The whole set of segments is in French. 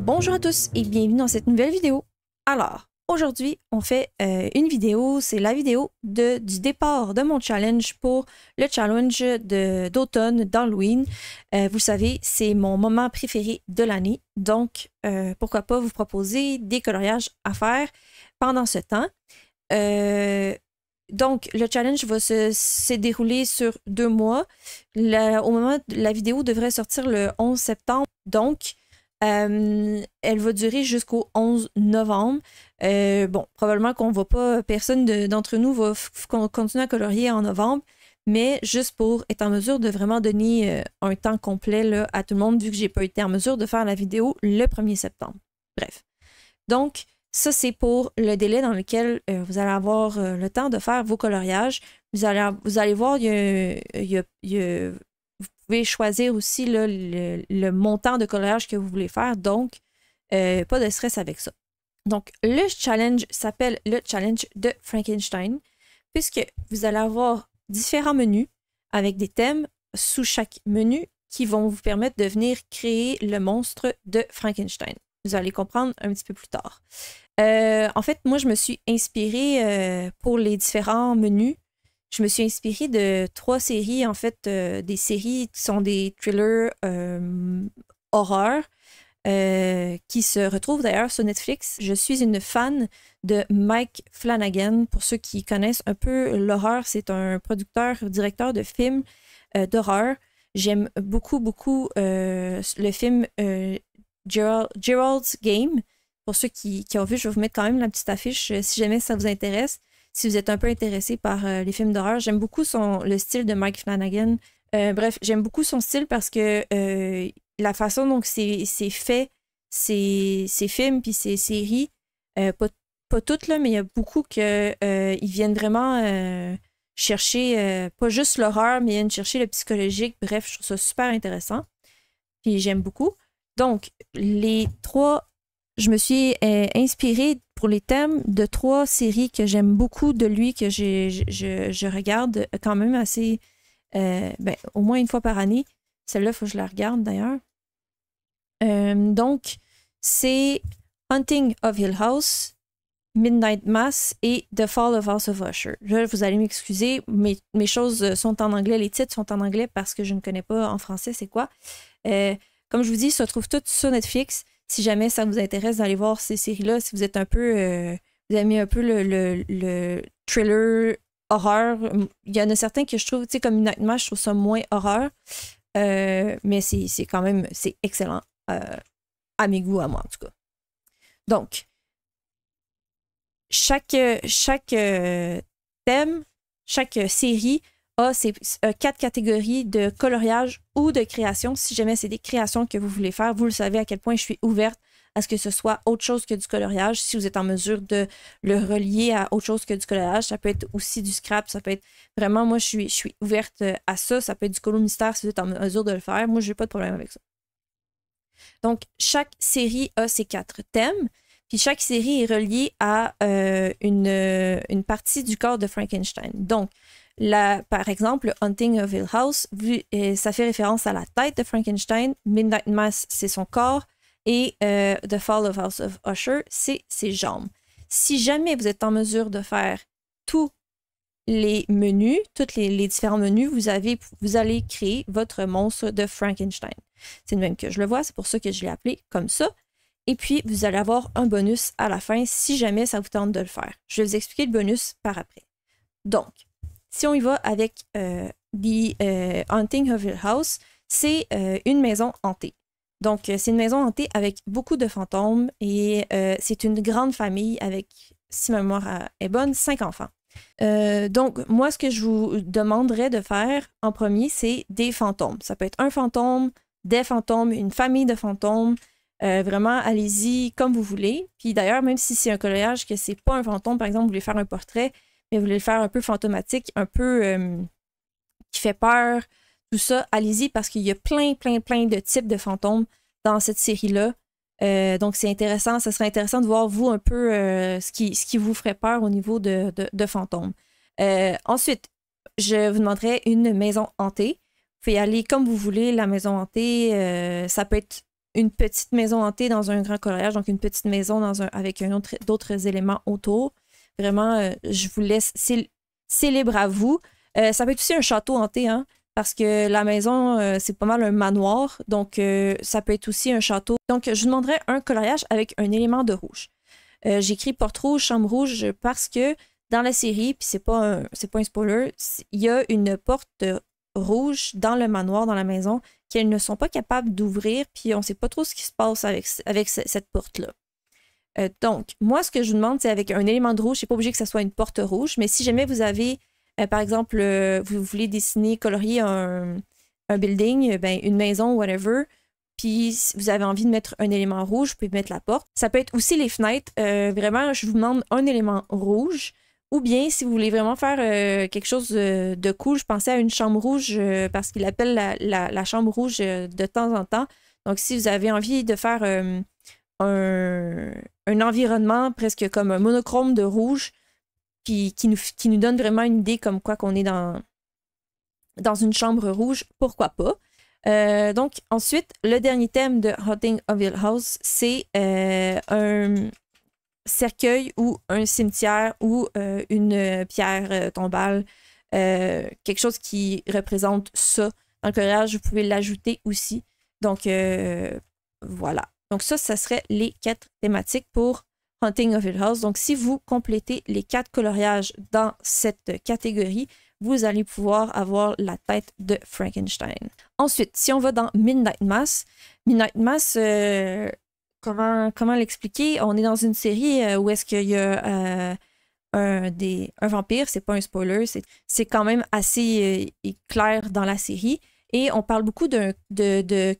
Bonjour à tous et bienvenue dans cette nouvelle vidéo. Alors, aujourd'hui, on fait une vidéo, c'est la vidéo du départ de mon challenge pour le challenge d'automne d'Halloween. Vous savez, c'est mon moment préféré de l'année, donc pourquoi pas vous proposer des coloriages à faire pendant ce temps. Donc, le challenge va se dérouler sur 2 mois. Au moment de la vidéo devrait sortir le 11 septembre, donc elle va durer jusqu'au 11 novembre. Bon, probablement qu'on va pas, personne d'entre nous va continuer à colorier en novembre, mais juste pour être en mesure de vraiment donner un temps complet là, à tout le monde, vu que j'ai pas été en mesure de faire la vidéo le 1er septembre. Bref. Donc, ça, c'est pour le délai dans lequel vous allez avoir le temps de faire vos coloriages. Vous allez voir, vous pouvez choisir aussi là, le montant de coloriage que vous voulez faire, donc pas de stress avec ça. Donc, le challenge s'appelle le challenge de Frankenstein, puisque vous allez avoir différents menus avec des thèmes sous chaque menu qui vont vous permettre de venir créer le monstre de Frankenstein. Vous allez comprendre un petit peu plus tard. En fait, moi, je me suis inspirée pour les différents menus. Je me suis inspirée de 3 séries, en fait, des séries qui sont des thrillers horreur, qui se retrouvent d'ailleurs sur Netflix. Je suis une fan de Mike Flanagan. Pour ceux qui connaissent un peu l'horreur, c'est un producteur, directeur de films d'horreur. J'aime beaucoup, beaucoup le film Gerald's Game. Pour ceux qui ont vu, je vais vous mettre quand même la petite affiche si jamais ça vous intéresse. Si vous êtes un peu intéressé par les films d'horreur, j'aime beaucoup le style de Mike Flanagan. Bref, j'aime beaucoup son style parce que la façon dont c'est fait, ces films puis ces séries, pas toutes, là, mais il y a beaucoup ils viennent vraiment chercher, pas juste l'horreur, mais ils viennent chercher le psychologique. Bref, je trouve ça super intéressant. Puis j'aime beaucoup. Donc, je me suis inspirée pour les thèmes de 3 séries que j'aime beaucoup de lui, que je regarde quand même assez, au moins une fois par année. Celle-là, il faut que je la regarde d'ailleurs. Donc, c'est Haunting of Hill House, Midnight Mass et The Fall of House of Usher. Là, vous allez m'excuser, mes choses sont en anglais, les titres sont en anglais parce que je ne connais pas en français c'est quoi. Comme je vous dis, ça se trouve tout sur Netflix. Si jamais ça vous intéresse d'aller voir ces séries-là, si vous êtes un peu, vous aimez un peu le thriller horreur, il y en a certains que je trouve, tu sais, comme Midnight Mass, je trouve ça moins horreur, mais c'est quand même, c'est excellent à mes goûts, à moi en tout cas. Donc, chaque thème, chaque série a 4 catégories de coloriage ou de création. Si jamais c'est des créations que vous voulez faire, vous le savez à quel point je suis ouverte à ce que ce soit autre chose que du coloriage. Si vous êtes en mesure de le relier à autre chose que du coloriage, ça peut être aussi du scrap, ça peut être vraiment, moi je suis ouverte à ça. Ça peut être du colo mystère si vous êtes en mesure de le faire. Moi, je n'ai pas de problème avec ça. Donc, chaque série a ses 4 thèmes. Puis chaque série est reliée à une partie du corps de Frankenstein. Donc, par exemple, Haunting of Hill House, ça fait référence à la tête de Frankenstein. Midnight Mass, c'est son corps. Et The Fall of House of Usher, c'est ses jambes. Si jamais vous êtes en mesure de faire tous les menus, tous les différents menus, vous allez créer votre monstre de Frankenstein. C'est le même que je le vois, c'est pour ça que je l'ai appelé comme ça. Et puis, vous allez avoir un bonus à la fin si jamais ça vous tente de le faire. Je vais vous expliquer le bonus par après. Donc, si on y va avec The Haunting of Hill House, c'est une maison hantée. Donc, c'est une maison hantée avec beaucoup de fantômes et c'est une grande famille avec, si ma mémoire est bonne, 5 enfants. Donc, moi, ce que je vous demanderais de faire en premier, c'est des fantômes. Ça peut être un fantôme, des fantômes, une famille de fantômes. Vraiment, allez-y comme vous voulez. Puis d'ailleurs, même si c'est un coloriage que c'est pas un fantôme, par exemple, vous voulez faire un portrait, mais vous voulez le faire un peu fantomatique, un peu qui fait peur, tout ça, allez-y parce qu'il y a plein de types de fantômes dans cette série-là. Donc, c'est intéressant. Ça serait intéressant de voir, vous, un peu ce qui vous ferait peur au niveau de fantômes. Ensuite, je vous demanderais une maison hantée. Vous pouvez y aller comme vous voulez. La maison hantée, ça peut être une petite maison hantée dans un grand coloriage, donc une petite maison avec d'autres éléments autour. Vraiment, je vous laisse, c'est libre à vous. Ça peut être aussi un château hanté, hein, parce que la maison, c'est pas mal un manoir, donc ça peut être aussi un château. Donc, je vous demanderais un coloriage avec un élément de rouge. J'écris porte rouge, chambre rouge, parce que dans la série, puis c'est pas un spoiler, il y a une porte rouge dans le manoir, dans la maison, qu'elles ne sont pas capables d'ouvrir, puis on sait pas trop ce qui se passe avec cette porte-là. Donc, moi, ce que je vous demande, c'est avec un élément de rouge, c'est pas obligé que ce soit une porte rouge, mais si jamais vous avez, par exemple, vous voulez dessiner, colorier un building, ben, une maison, whatever, puis vous avez envie de mettre un élément rouge, vous pouvez mettre la porte. Ça peut être aussi les fenêtres. Vraiment, je vous demande un élément rouge. Ou bien, si vous voulez vraiment faire quelque chose de cool, je pensais à une chambre rouge parce qu'il appelle la chambre rouge de temps en temps. Donc, si vous avez envie de faire un environnement presque comme un monochrome de rouge, puis qui nous donne vraiment une idée comme quoi qu'on est dans une chambre rouge, pourquoi pas. Donc, ensuite, le dernier thème de Haunting of Hill House, c'est un cercueil ou un cimetière ou une pierre tombale, quelque chose qui représente ça. Dans le coloriage, vous pouvez l'ajouter aussi. Donc, voilà. Donc ça serait les 4 thématiques pour Haunting of Hill House. Donc, si vous complétez les 4 coloriages dans cette catégorie, vous allez pouvoir avoir la tête de Frankenstein. Ensuite, si on va dans Midnight Mass, comment l'expliquer? On est dans une série où est-ce qu'il y a un vampire, c'est pas un spoiler, c'est quand même assez clair dans la série. Et on parle beaucoup de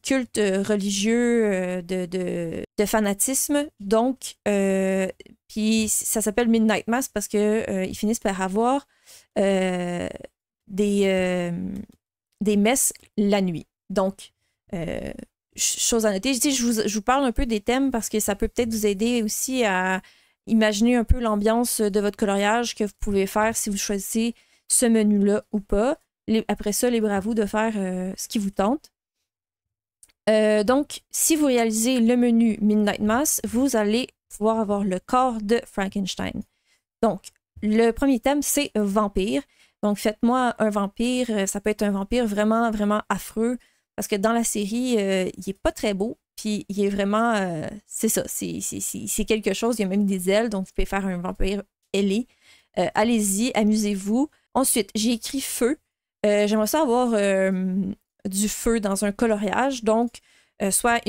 culte religieux, de fanatisme. Donc, puis ça s'appelle Midnight Mass parce qu'ils finissent par avoir des messes la nuit. Donc, chose à noter, je vous parle un peu des thèmes parce que ça peut peut-être vous aider aussi à imaginer un peu l'ambiance de votre coloriage que vous pouvez faire si vous choisissez ce menu-là ou pas. Après ça, libre à vous de faire ce qui vous tente. Donc, si vous réalisez le menu Midnight Mass, vous allez pouvoir avoir le corps de Frankenstein. Donc, le premier thème, c'est vampire. Donc, faites-moi un vampire. Ça peut être un vampire vraiment, vraiment affreux. Parce que dans la série, il n'est pas très beau. Puis, il est vraiment... c'est ça, c'est quelque chose. Il y a même des ailes. Donc, vous pouvez faire un vampire ailé. Allez-y, amusez-vous. Ensuite, j'ai écrit feu. J'aimerais ça avoir du feu dans un coloriage. Donc, soit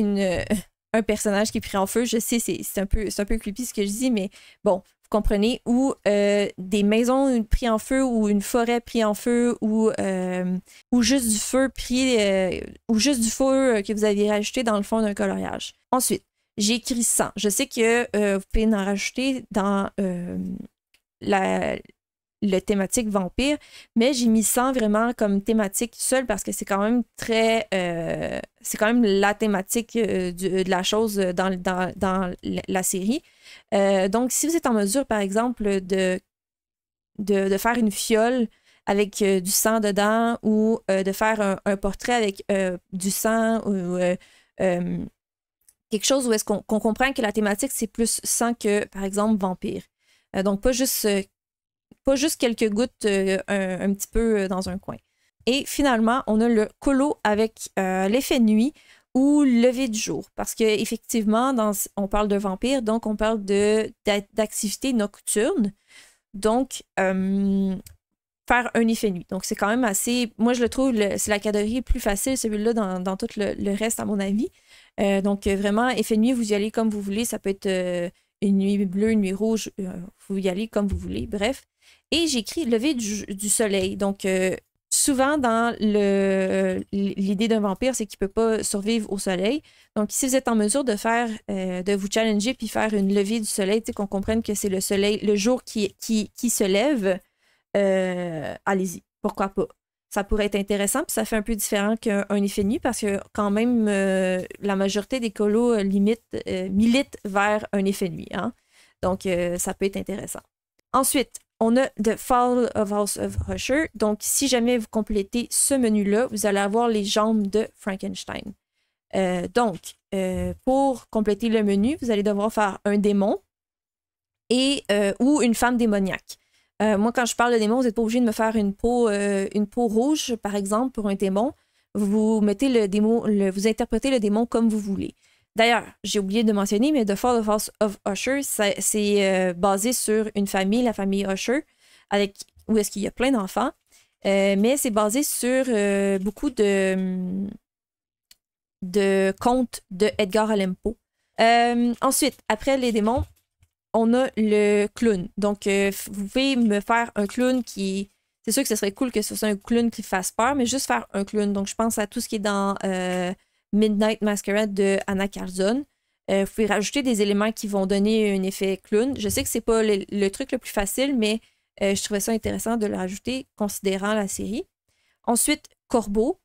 un personnage qui est pris en feu. Je sais, c'est un peu creepy ce que je dis, mais bon, vous comprenez. Ou des maisons prises en feu, ou une forêt prise en feu, ou juste du feu ou juste du feu que vous avez rajouté dans le fond d'un coloriage. Ensuite, j'ai écrit sang. Je sais que vous pouvez en rajouter dans le thématique vampire, mais j'ai mis 100 vraiment comme thématique seule parce que c'est quand même très... c'est quand même la thématique de la chose dans la série. Donc, si vous êtes en mesure, par exemple, de faire une fiole avec du sang dedans ou de faire un portrait avec du sang ou quelque chose où est-ce qu'on comprend que la thématique, c'est plus sang que, par exemple, vampire. Donc, pas juste quelques gouttes un petit peu dans un coin. Et finalement, on a le colo avec l'effet nuit ou lever du jour. Parce qu'effectivement, on parle de vampire, donc on parle d'activité nocturne. Donc, faire un effet nuit. Donc, c'est quand même assez... Moi, je le trouve, c'est la catégorie plus facile, celui-là, dans tout le reste, à mon avis. Donc, vraiment, effet nuit, vous y allez comme vous voulez. Ça peut être une nuit bleue, une nuit rouge. Vous y allez comme vous voulez. Bref. Et j'écris lever du soleil. Donc, souvent, dans l'idée d'un vampire, c'est qu'il ne peut pas survivre au soleil. Donc, si vous êtes en mesure de de vous challenger puis faire une levée du soleil, qu'on comprenne que c'est le soleil, le jour qui se lève, allez-y. Pourquoi pas? Ça pourrait être intéressant, puis ça fait un peu différent qu'un effet nuit parce que quand même, la majorité des colos militent vers un effet nuit. Hein? Donc, ça peut être intéressant. Ensuite, on a The Fall of House of Usher. Donc, si jamais vous complétez ce menu-là, vous allez avoir les jambes de Frankenstein. Pour compléter le menu, vous allez devoir faire un démon ou une femme démoniaque. Moi, quand je parle de démon, vous n'êtes pas obligé de me faire une peau rouge, par exemple, pour un démon. Vous mettez le démon, vous interprétez le démon comme vous voulez. D'ailleurs, j'ai oublié de mentionner, mais The Fall of House of Usher, c'est basé sur une famille, la famille Usher, où est-ce qu'il y a plein d'enfants. Mais c'est basé sur beaucoup de contes de Edgar Allan Poe. Ensuite, après les démons, on a le clown. Donc, vous pouvez me faire un clown qui... C'est sûr que ce serait cool que ce soit un clown qui fasse peur, mais juste faire un clown. Donc, je pense à tout ce qui est dans Midnight Masquerade de Anna Carlson. Vous pouvez rajouter des éléments qui vont donner un effet clown. Je sais que c'est pas le truc le plus facile, mais je trouvais ça intéressant de le rajouter considérant la série. Ensuite, corbeau.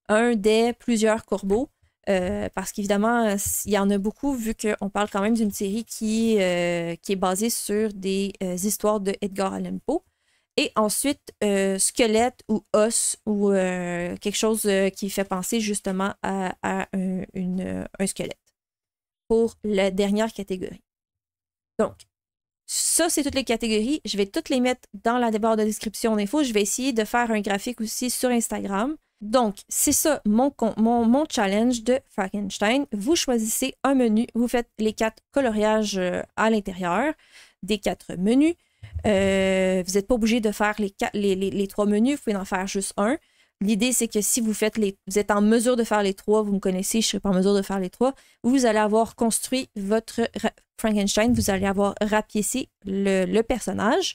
Un des plusieurs corbeaux. Parce qu'évidemment, il y en a beaucoup, vu qu'on parle quand même d'une série qui est basée sur des histoires de Edgar Allan Poe. Et ensuite, squelette ou os ou quelque chose qui fait penser justement à un squelette pour la dernière catégorie. Donc, ça, c'est toutes les catégories. Je vais toutes les mettre dans la barre de description d'infos. Je vais essayer de faire un graphique aussi sur Instagram. Donc, c'est ça mon challenge de Frankenstein. Vous choisissez un menu, vous faites les 4 coloriages à l'intérieur des 4 menus. Vous n'êtes pas obligé de faire les 3 menus, vous pouvez en faire juste un. L'idée, c'est que si vous êtes en mesure de faire les 3, vous me connaissez, je ne serai pas en mesure de faire les 3, vous allez avoir construit votre Frankenstein, vous allez avoir rapiécé le personnage.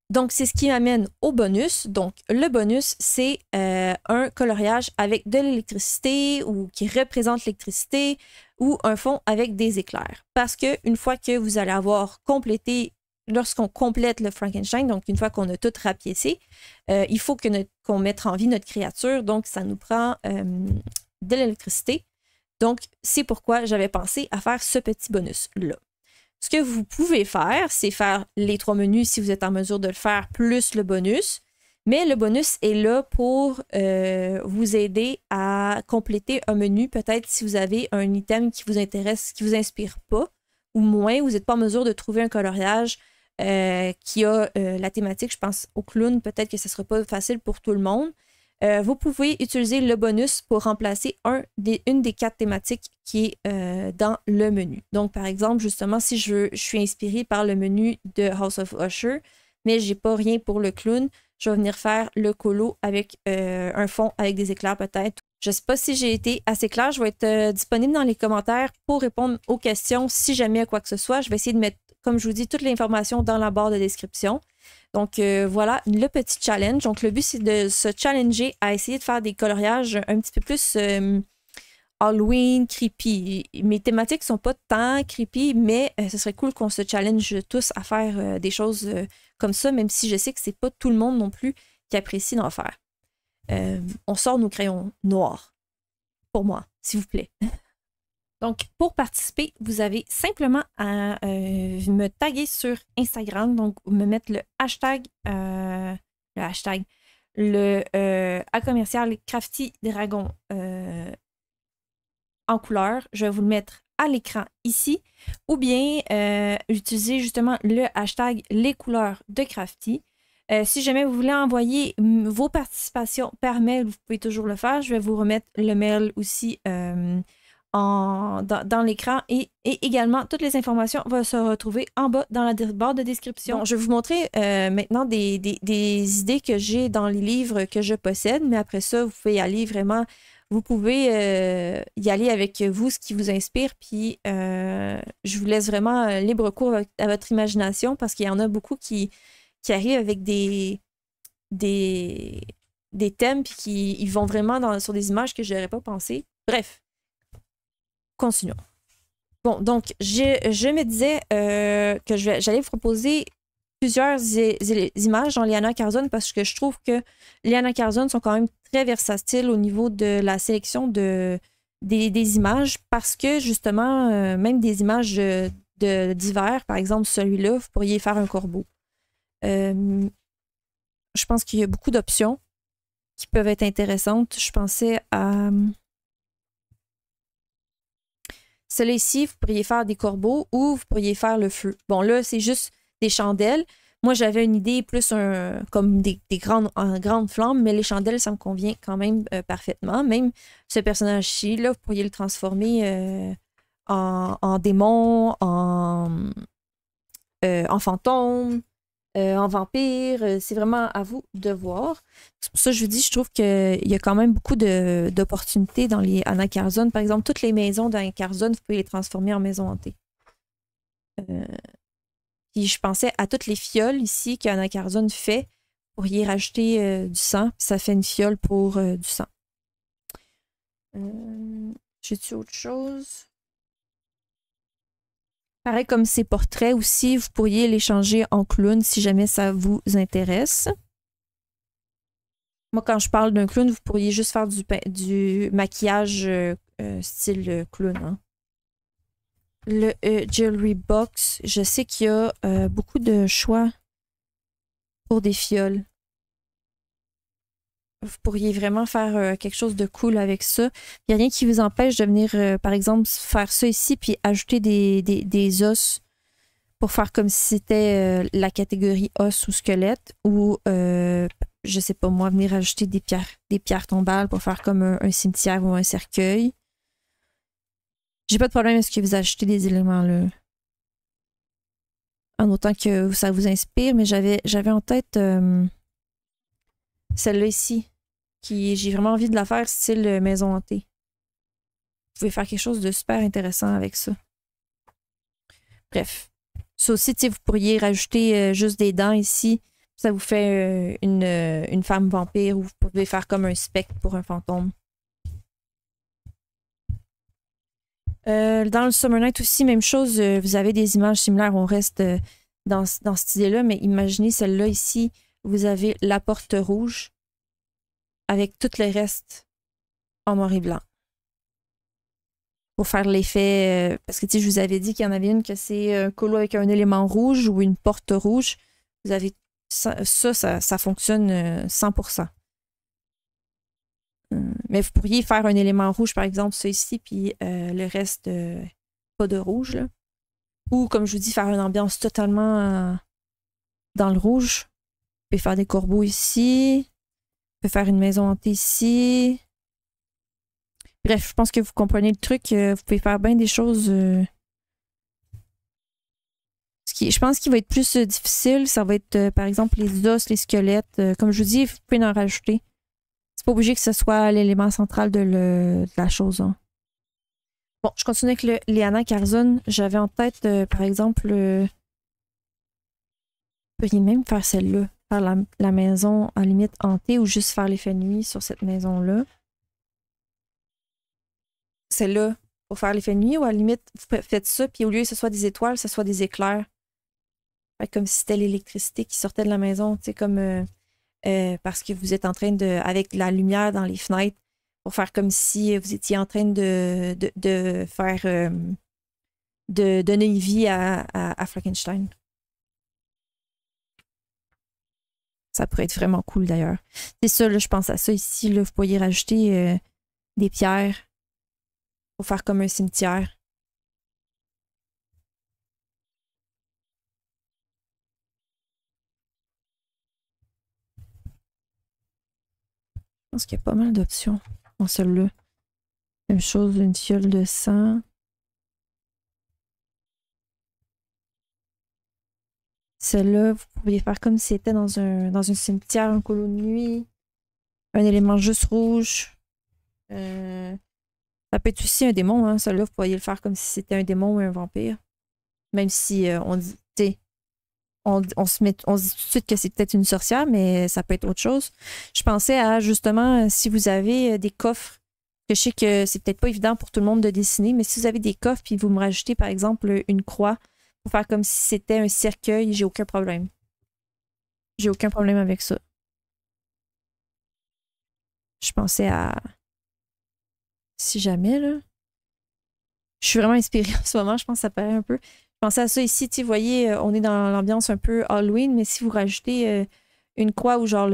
Donc, c'est ce qui m'amène au bonus. Donc, le bonus, c'est un coloriage avec de l'électricité ou qui représente l'électricité ou un fond avec des éclairs. Parce qu'une fois que vous allez avoir complété, lorsqu'on complète le Frankenstein, donc une fois qu'on a tout rapiécé, il faut qu'on mette en vie notre créature. Donc, ça nous prend de l'électricité. Donc, c'est pourquoi j'avais pensé à faire ce petit bonus-là. Ce que vous pouvez faire, c'est faire les 3 menus si vous êtes en mesure de le faire, plus le bonus. Mais le bonus est là pour vous aider à compléter un menu. Peut-être si vous avez un item qui vous intéresse, qui ne vous inspire pas, ou moins, vous n'êtes pas en mesure de trouver un coloriage qui a la thématique, je pense, au clown. Peut-être que ce ne sera pas facile pour tout le monde. Vous pouvez utiliser le bonus pour remplacer une des 4 thématiques qui est dans le menu. Donc, par exemple, justement, si je suis inspirée par le menu de House of Usher, mais je n'ai pas rien pour le clown, je vais venir faire le colo avec un fond avec des éclairs peut-être. Je ne sais pas si j'ai été assez claire. Je vais être disponible dans les commentaires pour répondre aux questions si jamais à quoi que ce soit. Je vais essayer de mettre, comme je vous dis, toute l'information dans la barre de description. Donc, voilà, le petit challenge. Donc, le but, c'est de se challenger à essayer de faire des coloriages un petit peu plus Halloween, creepy. Mes thématiques ne sont pas tant creepy, mais ce serait cool qu'on se challenge tous à faire des choses comme ça, même si je sais que c'est pas tout le monde non plus qui apprécie d'en faire. On sort nos crayons noirs. Pour moi, s'il vous plaît. Donc, pour participer, vous avez simplement à me taguer sur Instagram, donc me mettre le hashtag à commercial Crafty Dragon en couleur. Je vais vous le mettre à l'écran ici, ou bien utiliser justement le hashtag les couleurs de Crafty. Si jamais vous voulez envoyer vos participations par mail, vous pouvez toujours le faire. Je vais vous remettre le mail aussi dans l'écran et également toutes les informations vont se retrouver en bas dans la barre de description. Bon, je vais vous montrer maintenant des idées que j'ai dans les livres que je possède, mais après ça, vous pouvez y aller vraiment, vous pouvez y aller avec vous, ce qui vous inspire, puis je vous laisse vraiment libre cours à votre imagination parce qu'il y en a beaucoup qui arrivent avec des thèmes puis qui ils vont vraiment sur des images que je n'aurais pas pensé. Bref. Continuons. Bon, donc, je me disais que j'allais vous proposer plusieurs images dans Liana Carlson parce que je trouve que Liana Carlson sont quand même très versatiles au niveau de la sélection des images parce que, justement, même des images d'hiver, par exemple, celui-là, vous pourriez faire un corbeau. Je pense qu'il y a beaucoup d'options qui peuvent être intéressantes. Je pensais à... Celui-là ici, vous pourriez faire des corbeaux ou vous pourriez faire le feu. Bon, là, c'est juste des chandelles. Moi, j'avais une idée plus comme des grandes flammes, mais les chandelles, ça me convient quand même parfaitement. Même ce personnage-ci, là, vous pourriez le transformer en démon, en fantôme, en vampire. C'est vraiment à vous de voir. C'est pour ça que je vous dis, je trouve qu'il y a quand même beaucoup d'opportunités dans les Anna Carzon. Par exemple, toutes les maisons d'Anna Carzon, vous pouvez les transformer en maisons hantées. Puis je pensais à toutes les fioles ici qu'Anna Carzon fait pour y rajouter du sang. Puis ça fait une fiole pour du sang. J'ai-tu autre chose? Pareil comme ces portraits aussi, vous pourriez les changer en clown si jamais ça vous intéresse. Moi, quand je parle d'un clown, vous pourriez juste faire du maquillage style clown. Hein. Le Jewelry Box, je sais qu'il y a beaucoup de choix pour des fioles. Vous pourriez vraiment faire quelque chose de cool avec ça. Il n'y a rien qui vous empêche de venir, par exemple, faire ça ici puis ajouter des os pour faire comme si c'était la catégorie os ou squelette ou, je sais pas moi, venir ajouter des pierres tombales pour faire comme un cimetière ou un cercueil. J'ai pas de problème à ce que vous achetez des éléments là. En autant que ça vous inspire, mais j'avais en tête celle-là ici. J'ai vraiment envie de la faire style maison hantée. Vous pouvez faire quelque chose de super intéressant avec ça. Bref. Ça aussi, vous pourriez rajouter juste des dents ici. Ça vous fait une femme vampire ou vous pouvez faire comme un spectre pour un fantôme. Dans le Summer Night aussi, même chose. Vous avez des images similaires. On reste dans cette idée-là, mais imaginez celle-là ici. Vous avez la porte rouge avec tout le reste en noir et blanc. Pour faire l'effet, parce que je vous avais dit qu'il y en avait une que c'est un colo avec un élément rouge ou une porte rouge. Vous avez ça fonctionne 100%. Mais vous pourriez faire un élément rouge, par exemple, ça ici, puis le reste, pas de rouge. Là. Ou, comme je vous dis, faire une ambiance totalement dans le rouge. Vous pouvez faire des corbeaux ici. Vous pouvez faire une maison hantée ici. Bref, je pense que vous comprenez le truc. Vous pouvez faire bien des choses. Je pense qu'il va être plus difficile, ça va être, par exemple, les os, les squelettes. Comme je vous dis, vous pouvez en rajouter. C'est pas obligé que ce soit l'élément central de la chose. Hein. Bon, je continue avec les Anna Carzon. J'avais en tête, par exemple, vous pourriez même faire celle-là. Faire la maison, à la limite, hantée ou juste faire l'effet nuit sur cette maison-là. Celle-là, pour faire l'effet nuit ou à la limite, vous faites ça, puis au lieu que ce soit des étoiles, ce soit des éclairs. Comme si c'était l'électricité qui sortait de la maison, tu sais, comme parce que vous êtes en train de, avec la lumière dans les fenêtres, pour faire comme si vous étiez en train de faire, de donner une vie à Frankenstein. Ça pourrait être vraiment cool d'ailleurs. C'est ça, là, je pense à ça ici, là, vous pourriez rajouter des pierres pour faire comme un cimetière. Je pense qu'il y a pas mal d'options dans celle-là. Même chose, une fiole de sang. Celle-là, vous pourriez faire comme si c'était dans un cimetière, un colo de nuit. Un élément juste rouge. Ça peut être aussi un démon, hein. Celle-là, vous pourriez le faire comme si c'était un démon ou un vampire. Même si on dit, on se dit tout de suite que c'est peut-être une sorcière, mais ça peut être autre chose. Je pensais à, justement, si vous avez des coffres, que je sais que c'est peut-être pas évident pour tout le monde de dessiner, mais si vous avez des coffres puis vous me rajoutez, par exemple, une croix pour faire comme si c'était un cercueil, j'ai aucun problème. J'ai aucun problème avec ça. Je pensais à... Si jamais, là... Je suis vraiment inspirée en ce moment, je pense que ça paraît un peu. Je pensais à ça ici, vous voyez, on est dans l'ambiance un peu Halloween, mais si vous rajoutez une croix ou genre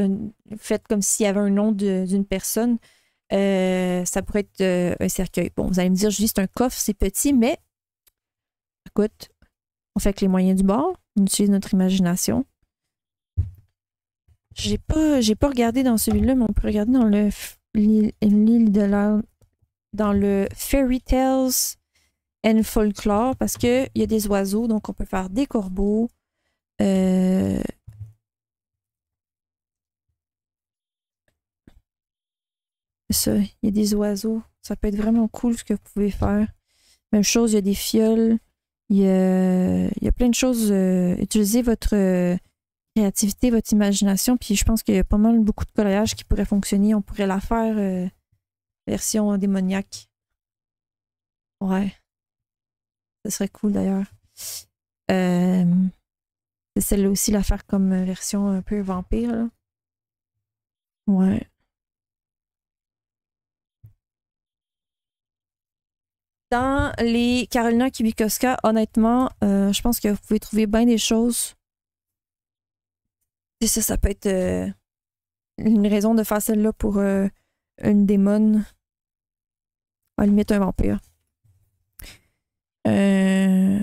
faites comme s'il y avait un nom d'une personne, Ça pourrait être un cercueil. Bon, vous allez me dire, Julie, c'est un coffre, c'est petit, mais écoute, on fait avec les moyens du bord, on utilise notre imagination. J'ai pas regardé dans celui-là, mais on peut regarder dans l'île de la dans le Fairy Tales and Folklore parce qu'il y a des oiseaux, donc on peut faire des corbeaux. Ça, il y a des oiseaux. Ça peut être vraiment cool ce que vous pouvez faire. Même chose, il y a des fioles. Il y a plein de choses. Utilisez votre créativité, votre imagination. Puis je pense qu'il y a pas mal beaucoup de coloriage qui pourrait fonctionner. On pourrait la faire version démoniaque. Ouais. Ce serait cool d'ailleurs. C'est celle-là aussi, la faire comme version un peu vampire. Là. Ouais. Dans les Carolina Kibikoska, honnêtement, je pense que vous pouvez trouver bien des choses. Et ça peut être une raison de faire celle-là pour une démone. À la limite, un vampire. Je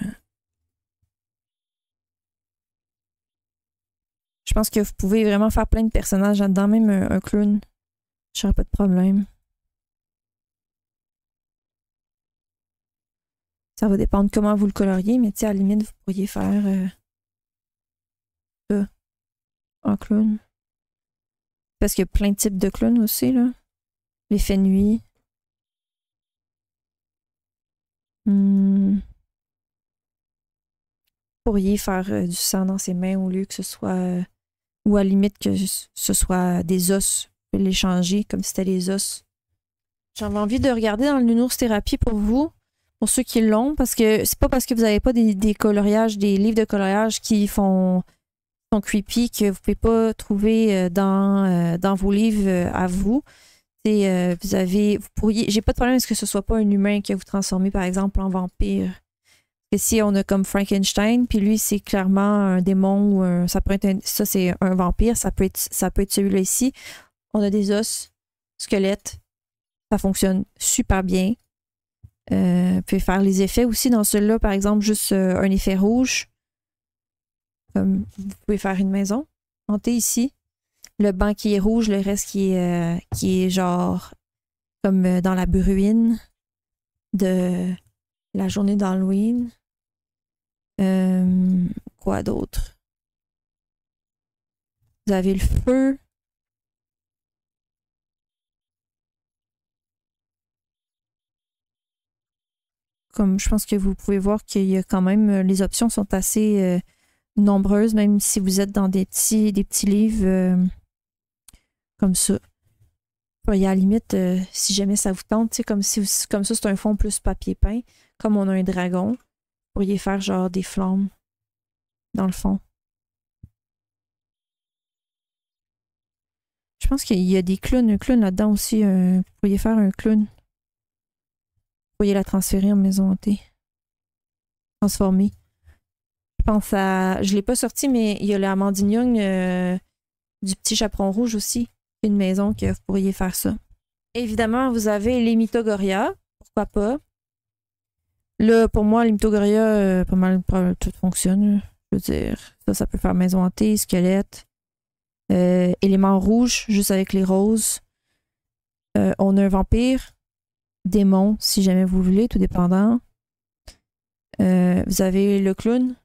pense que vous pouvez vraiment faire plein de personnages là-dedans, même un clown. J'aurais pas de problème. Ça va dépendre comment vous le coloriez, mais à la limite, vous pourriez faire ça en clown. Parce qu'il y a plein de types de clowns aussi, là. L'effet nuit. Vous pourriez faire du sang dans ses mains au lieu que ce soit... ou à la limite que ce soit des os. Vous pouvez les changer comme si c'était des os. J'avais envie de regarder dans le Nounours Thérapie pour vous, pour ceux qui l'ont, parce que c'est pas parce que vous n'avez pas des coloriages, des livres de coloriage qui sont creepy que vous pouvez pas trouver dans vos livres à vous. Vous pourriez. J'ai pas de problème à ce que ce soit pas un humain que vous transformez, par exemple, en vampire. Parce que si on a comme Frankenstein, puis lui, c'est clairement un démon ou ça peut être ça, c'est un vampire, ça peut être celui-là ici. On a des os, squelettes. Ça fonctionne super bien. Vous pouvez faire les effets aussi dans celui-là, par exemple, juste un effet rouge. Comme vous pouvez faire une maison hantée ici. Le banc qui est rouge, le reste qui est genre comme dans la bruine de la journée d'Halloween. Quoi d'autre? Vous avez le feu. Comme je pense que vous pouvez voir qu'il y a quand même, les options sont assez nombreuses, même si vous êtes dans des petits livres comme ça. Et à la limite, si jamais ça vous tente, comme ça, c'est un fond plus papier peint. Comme on a un dragon, vous pourriez faire genre des flammes dans le fond. Je pense qu'il y a des clowns, un clown là-dedans aussi. Vous pourriez faire un clown. Vous pourriez la transférer en maison hantée. Transformer. Je pense à... Je l'ai pas sorti, mais il y a la Amandine Young du Petit Chaperon Rouge aussi. Une maison que vous pourriez faire ça. Évidemment, vous avez les Mythogoria. Pourquoi pas? Là, pour moi, les Mythogoria, pas mal, tout fonctionne. Je veux dire, ça peut faire maison hantée, squelette. Élément rouge, juste avec les roses. On a un vampire. Démon, si jamais vous voulez, tout dépendant. Vous avez le clown.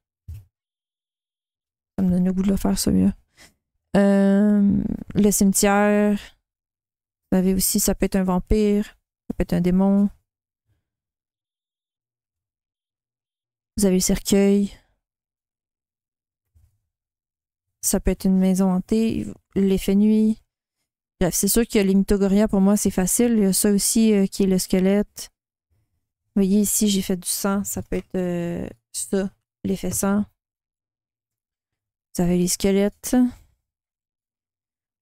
Ça me donne le goût de le faire, celui-là. Le cimetière. Vous avez aussi, ça peut être un vampire. Ça peut être un démon. Vous avez le cercueil. Ça peut être une maison hantée. L'effet nuit. Bref, c'est sûr que les Mythogoria, pour moi, c'est facile. Il y a ça aussi qui est le squelette. Vous voyez ici, j'ai fait du sang. Ça peut être ça, l'effet sang. Vous avez les squelettes.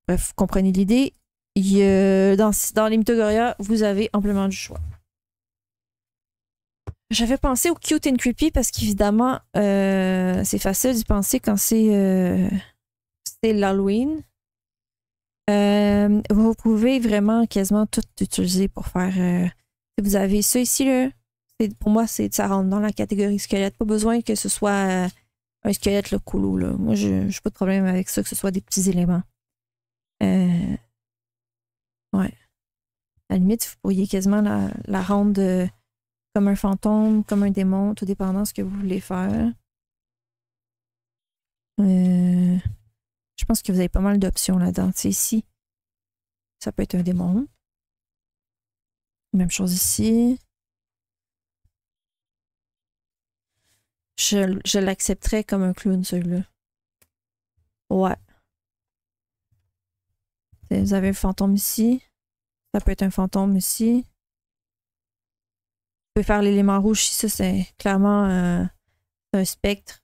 Bref, vous comprenez l'idée. Dans les Mythogoria, vous avez amplement du choix. J'avais pensé au cute and creepy parce qu'évidemment, c'est facile d'y penser quand c'est l'Halloween. Vous pouvez vraiment quasiment tout utiliser pour faire... si vous avez ça ici, là, pour moi, ça rentre dans la catégorie squelette. Pas besoin que ce soit un squelette le colo. Là. Moi, je n'ai pas de problème avec ça, que ce soit des petits éléments. Ouais. À la limite, vous pourriez quasiment la rendre comme un fantôme, comme un démon, tout dépendant de ce que vous voulez faire. Je pense que vous avez pas mal d'options là-dedans. Tu sais, ici, ça peut être un démon. Même chose ici. Je l'accepterais comme un clown, celui-là. Ouais. Vous avez un fantôme ici. Ça peut être un fantôme ici. Vous pouvez faire l'élément rouge ici. Ça, c'est clairement un spectre.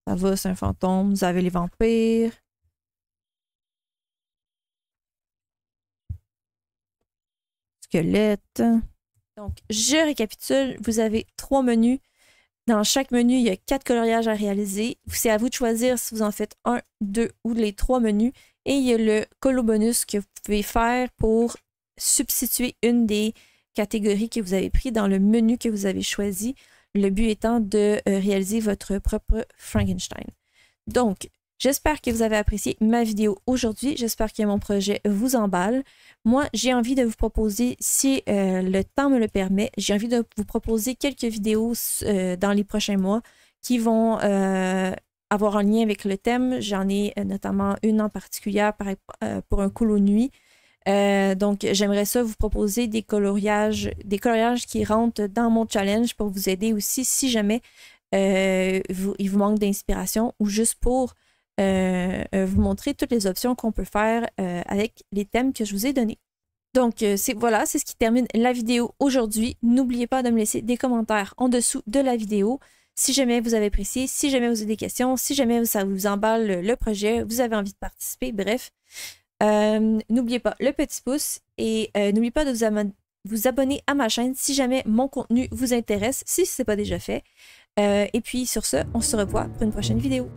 Ça va, c'est un fantôme. Vous avez les vampires. Squelette. Donc, je récapitule. Vous avez 3 menus. Dans chaque menu, il y a 4 coloriages à réaliser. C'est à vous de choisir si vous en faites 1, 2 ou les 3 menus. Et il y a le colo bonus que vous pouvez faire pour substituer une des catégories que vous avez pris dans le menu que vous avez choisi. Le but étant de réaliser votre propre Frankenstein. Donc, j'espère que vous avez apprécié ma vidéo aujourd'hui. J'espère que mon projet vous emballe. Moi, j'ai envie de vous proposer, si le temps me le permet, j'ai envie de vous proposer quelques vidéos dans les prochains mois qui vont avoir un lien avec le thème. J'en ai notamment une en particulier pour un colo nuit. Donc, j'aimerais ça vous proposer des coloriages qui rentrent dans mon challenge pour vous aider aussi si jamais il vous manque d'inspiration ou juste pour vous montrer toutes les options qu'on peut faire avec les thèmes que je vous ai donnés. Donc, voilà, c'est ce qui termine la vidéo aujourd'hui. N'oubliez pas de me laisser des commentaires en dessous de la vidéo. Si jamais vous avez apprécié, si jamais vous avez des questions, si jamais ça vous emballe le projet, vous avez envie de participer, bref. N'oubliez pas le petit pouce et n'oubliez pas de vous abonner à ma chaîne si jamais mon contenu vous intéresse, si ce n'est pas déjà fait. Et puis sur ce, on se revoit pour une prochaine vidéo.